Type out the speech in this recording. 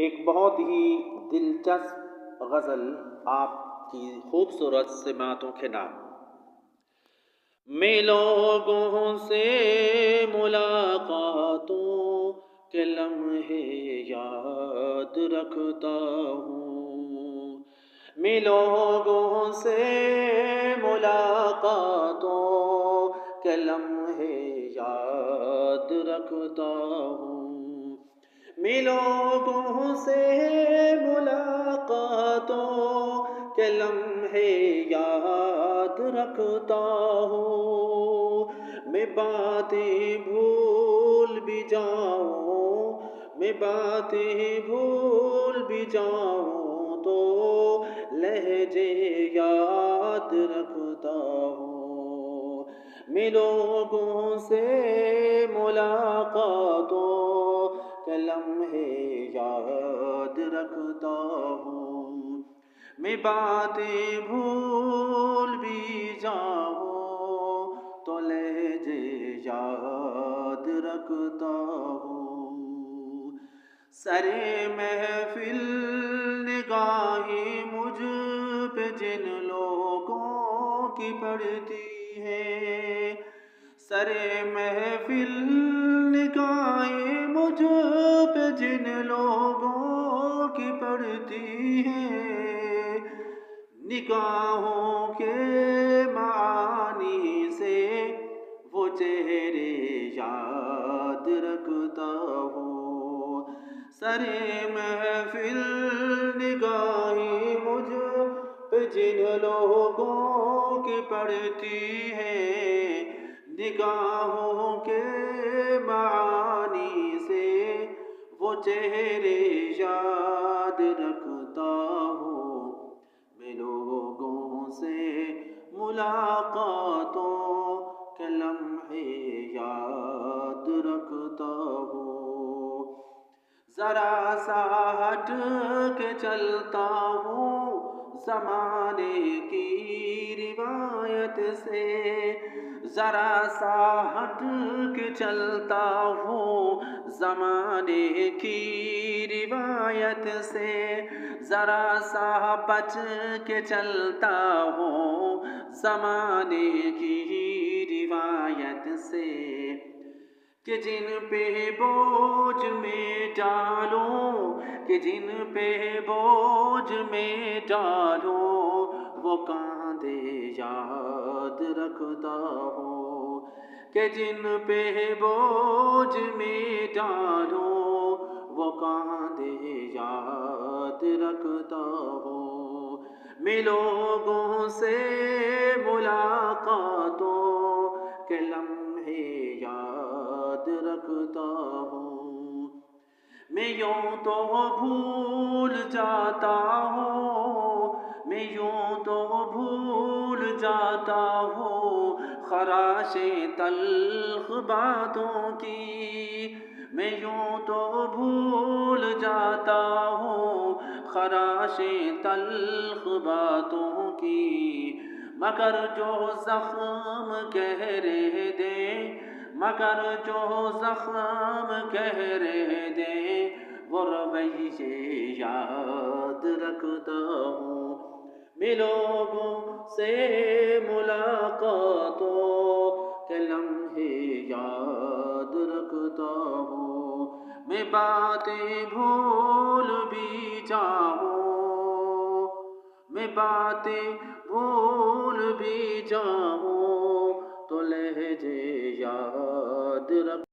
ایک بہت ہی دلچسپ غزل آپ کی خوبصورت سماعتوں کے نام۔ میں لوگوں سے ملاقاتوں کے لمحے یاد رکھتا ہوں، میں لوگوں سے ملاقاتوں کے لمحے یاد رکھتا ہوں، میں لوگوں سے ملاقاتوں کے لمحے یاد رکھتا ہوں، میں باتیں بھول بھی جاؤں، میں باتیں بھول بھی جاؤں تو لہجے یاد رکھتا ہوں، میں لوگوں سے ملاقاتوں کے لمحے یاد رکھتا ہوں، میں باتیں بھول بھی جاؤں تو لہجے یاد رکھتا ہوں، سرے محفل نگاہیں مجھ پہ جن لوگوں کی پڑتی ہے، سرے محفل نگاہیں مجھ پہ جن لوگوں کی پڑتی ہے، نگاہوں کے معانی سے وہ چہرے یاد رکھتا ہوں، سرے محفل نگاہیں مجھ پہ جن لوگوں کی پڑتی ہے، نگاہوں کے معانی سے وہ چہرے یاد رکھتا ہوں، میں لوگوں سے ملاقاتوں کے لمحے یاد رکھتا ہوں، ذرا سا ہٹ کے چلتا ہوں زمانے کی روایت سے، ذرا سا ہٹ کے چلتا ہوں زمانے کی روایت سے، ذرا سا بچ کے چلتا ہوں زمانے کی روایت سے، کہ جن پہ بوجھ میں ڈالوں، کہ جن پہ بوجھ میں ڈالوں وہ کاندھے یاد رکھتا ہوں، کہ جن پہ بوجھ میں ڈالوں وہ کاندھے یاد رکھتا ہوں، میں لوگوں سے ملاقاتوں کے لمحے یاد رکھتا ہوں، میں یوں تو بھول جاتا ہوں، میں یوں تو بھول جاتا ہوں خراشیں تلخ باتوں کی، میں یوں تو بھول جاتا ہوں خراشیں تلخ باتوں کی، مگر جو زخم گہرے دیں، مگر جو زخم گہرے دیں وہ رویے یاد رکھتا ہوں، میں لوگوں سے ملاقاتوں کے لمحے یاد رکھتا ہوں، میں باتیں بھول بھی جاؤں، میں باتیں بھول بھی جاؤں تو لہجے یاد رکھ